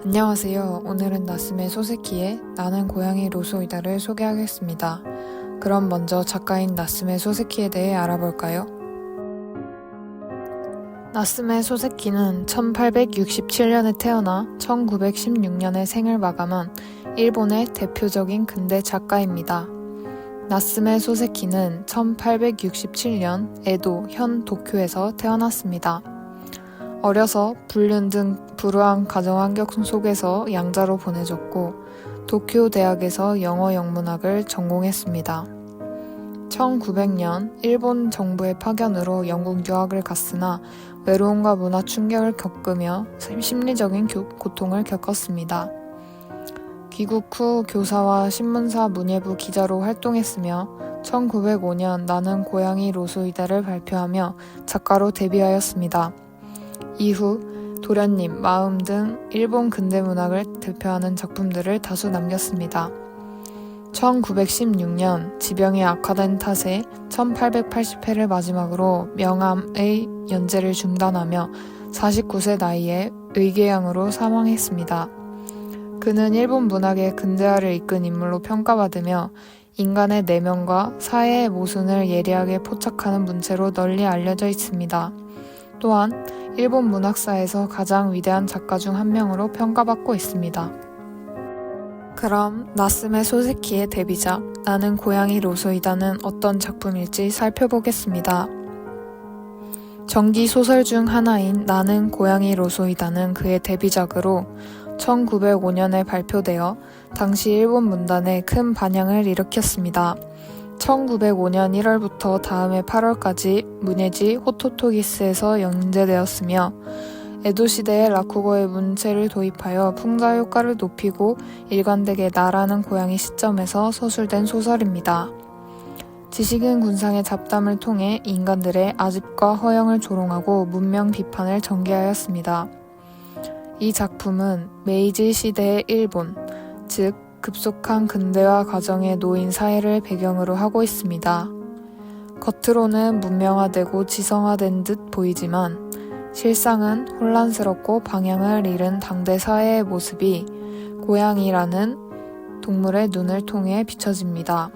안녕하세요. 오늘은 나스메 소세키의 나는 고양이 로소이다를 소개하겠습니다. 그럼 먼저 작가인 나스메 소세키에 대해 알아볼까요? 나스메 소세키는 1867년에 태어나 1916년에 생을 마감한 일본의 대표적인 근대 작가입니다. 나스메 소세키는 1867년 에도 현 도쿄에서 태어났습니다. 어려서 불륜 등 불우한 가정 환경 속에서 양자로 보내졌고 도쿄 대학에서 영어 영문학을 전공했습니다. 1900년 일본 정부의 파견으로 영국 유학을 갔으나 외로움과 문화 충격을 겪으며 심리적인 고통을 겪었습니다. 귀국 후 교사와 신문사 문예부 기자로 활동했으며 1905년 나는 고양이 로소이다를 발표하며 작가로 데뷔하였습니다. 이후 도련님, 마음 등 일본 근대문학을 대표하는 작품들을 다수 남겼습니다. 1916년 지병이 악화된 탓에 1880회를 마지막으로 명암의 연재를 중단하며 49세 나이에 의궤양으로 사망했습니다. 그는 일본 문학의 근대화를 이끈 인물로 평가받으며 인간의 내면과 사회의 모순을 예리하게 포착하는 문체로 널리 알려져 있습니다. 또한 일본 문학사에서 가장 위대한 작가 중 한 명으로 평가받고 있습니다. 그럼 나스메 소세키의 데뷔작 나는 고양이 로소이다는 어떤 작품일지 살펴보겠습니다. 전기 소설 중 하나인 나는 고양이 로소이다는 그의 데뷔작으로 1905년에 발표되어 당시 일본 문단에 큰 반향을 일으켰습니다. 1905년 1월부터 다음해 8월까지 문예지 호토토기스에서 연재되었으며 에도 시대의 라쿠고의 문체를 도입하여 풍자 효과를 높이고 일관되게 나라는 고양이 시점에서 서술된 소설입니다. 지식인 군상의 잡담을 통해 인간들의 아집과 허영을 조롱하고 문명 비판을 전개하였습니다. 이 작품은 메이지 시대의 일본, 즉 급속한 근대화 과정에 놓인 사회를 배경으로 하고 있습니다. 겉으로는 문명화되고 지성화된 듯 보이지만 실상은 혼란스럽고 방향을 잃은 당대 사회의 모습이 고양이라는 동물의 눈을 통해 비춰집니다.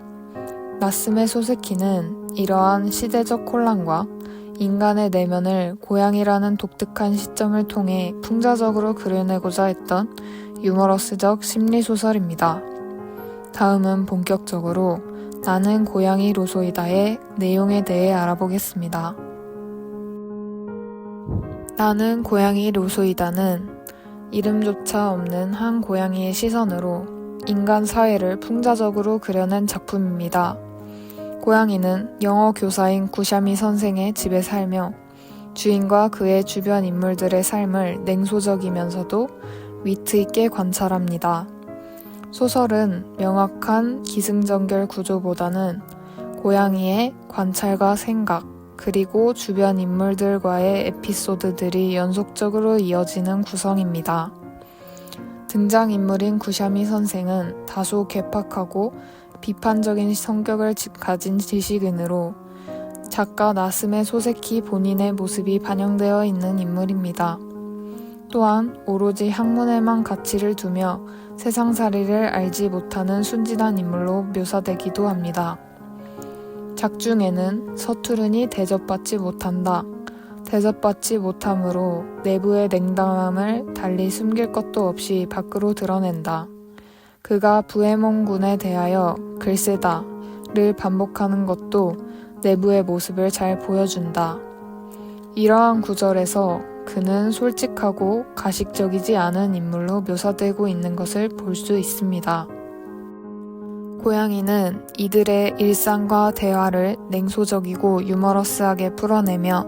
나스메 소세키는 이러한 시대적 혼란과 인간의 내면을 고양이라는 독특한 시점을 통해 풍자적으로 그려내고자 했던 유머러스적 심리소설입니다. 다음은 본격적으로 나는 고양이 로소이다의 내용에 대해 알아보겠습니다. 나는 고양이 로소이다는 이름조차 없는 한 고양이의 시선으로 인간 사회를 풍자적으로 그려낸 작품입니다. 고양이는 영어 교사인 구샤미 선생의 집에 살며 주인과 그의 주변 인물들의 삶을 냉소적이면서도 위트 있게 관찰합니다. 소설은 명확한 기승전결 구조보다는 고양이의 관찰과 생각, 그리고 주변 인물들과의 에피소드들이 연속적으로 이어지는 구성입니다. 등장인물인 구샤미 선생은 다소 괴팍하고 비판적인 성격을 가진 지식인으로 작가 나스메 소세키 본인의 모습이 반영되어 있는 인물입니다. 또한 오로지 학문에만 가치를 두며 세상살이를 알지 못하는 순진한 인물로 묘사되기도 합니다. 작중에는 서투르니 대접받지 못한다. 대접받지 못함으로 내부의 냉담함을 달리 숨길 것도 없이 밖으로 드러낸다. 그가 부해몽군에 대하여 글쎄다를 반복하는 것도 내부의 모습을 잘 보여준다. 이러한 구절에서 그는 솔직하고 가식적이지 않은 인물로 묘사되고 있는 것을 볼 수 있습니다. 고양이는 이들의 일상과 대화를 냉소적이고 유머러스하게 풀어내며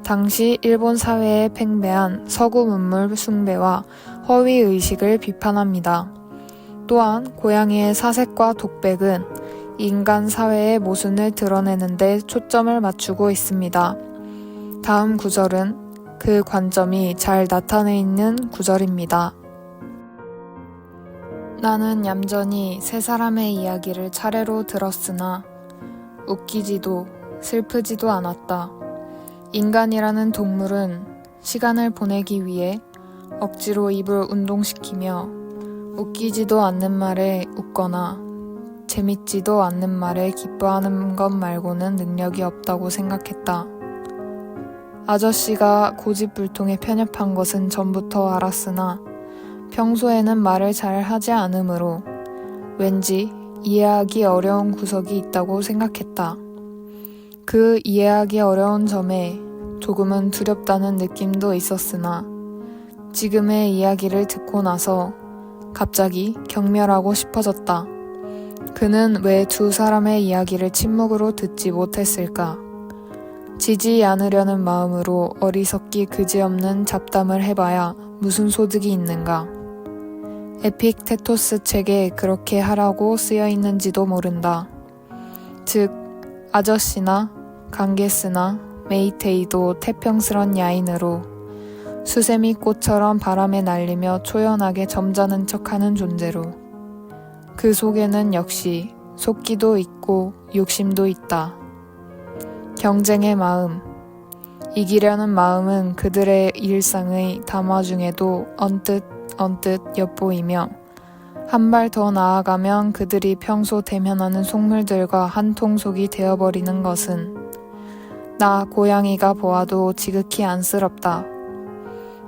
당시 일본 사회에 팽배한 서구 문물 숭배와 허위의식을 비판합니다. 또한 고양이의 사색과 독백은 인간 사회의 모순을 드러내는 데 초점을 맞추고 있습니다. 다음 구절은 그 관점이 잘 나타내 있는 구절입니다. 나는 얌전히 세 사람의 이야기를 차례로 들었으나 웃기지도 슬프지도 않았다. 인간이라는 동물은 시간을 보내기 위해 억지로 입을 운동시키며 웃기지도 않는 말에 웃거나 재밌지도 않는 말에 기뻐하는 것 말고는 능력이 없다고 생각했다. 아저씨가 고집불통에 편협한 것은 전부터 알았으나 평소에는 말을 잘 하지 않으므로 왠지 이해하기 어려운 구석이 있다고 생각했다. 그 이해하기 어려운 점에 조금은 두렵다는 느낌도 있었으나 지금의 이야기를 듣고 나서 갑자기 경멸하고 싶어졌다. 그는 왜 두 사람의 이야기를 침묵으로 듣지 못했을까? 지지 않으려는 마음으로 어리석기 그지없는 잡담을 해봐야 무슨 소득이 있는가? 에픽테토스 책에 그렇게 하라고 쓰여 있는지도 모른다. 즉, 아저씨나 강게스나 메이테이도 태평스런 야인으로 수세미 꽃처럼 바람에 날리며 초연하게 점잖은 척하는 존재로 그 속에는 역시 속기도 있고 욕심도 있다. 경쟁의 마음, 이기려는 마음은 그들의 일상의 담화 중에도 언뜻 엿보이며 한 발 더 나아가면 그들이 평소 대면하는 속물들과 한 통속이 되어버리는 것은 나 고양이가 보아도 지극히 안쓰럽다.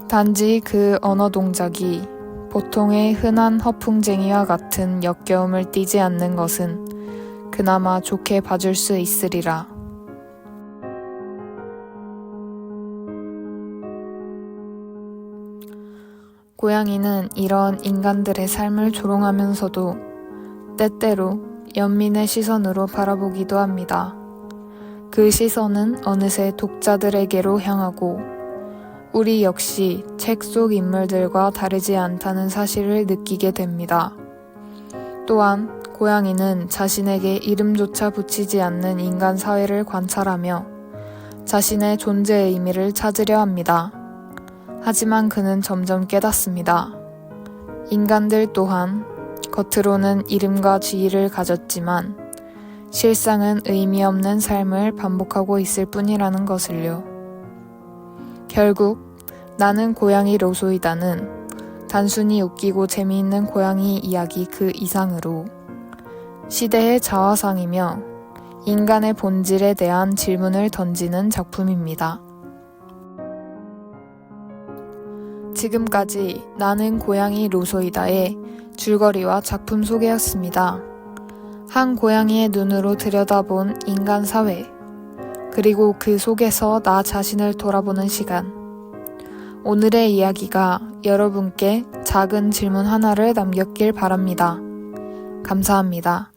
단지 그 언어 동작이 보통의 흔한 허풍쟁이와 같은 역겨움을 띠지 않는 것은 그나마 좋게 봐줄 수 있으리라. 고양이는 이런 인간들의 삶을 조롱하면서도 때때로 연민의 시선으로 바라보기도 합니다. 그 시선은 어느새 독자들에게로 향하고 우리 역시 책 속 인물들과 다르지 않다는 사실을 느끼게 됩니다. 또한 고양이는 자신에게 이름조차 붙이지 않는 인간 사회를 관찰하며 자신의 존재의 의미를 찾으려 합니다. 하지만 그는 점점 깨닫습니다. 인간들 또한 겉으로는 이름과 지위를 가졌지만 실상은 의미 없는 삶을 반복하고 있을 뿐이라는 것을요. 결국 나는 고양이 로소이다는 단순히 웃기고 재미있는 고양이 이야기 그 이상으로 시대의 자화상이며 인간의 본질에 대한 질문을 던지는 작품입니다. 지금까지 나는 고양이 로소이다의 줄거리와 작품 소개였습니다. 한 고양이의 눈으로 들여다본 인간 사회, 그리고 그 속에서 나 자신을 돌아보는 시간. 오늘의 이야기가 여러분께 작은 질문 하나를 남겼길 바랍니다. 감사합니다.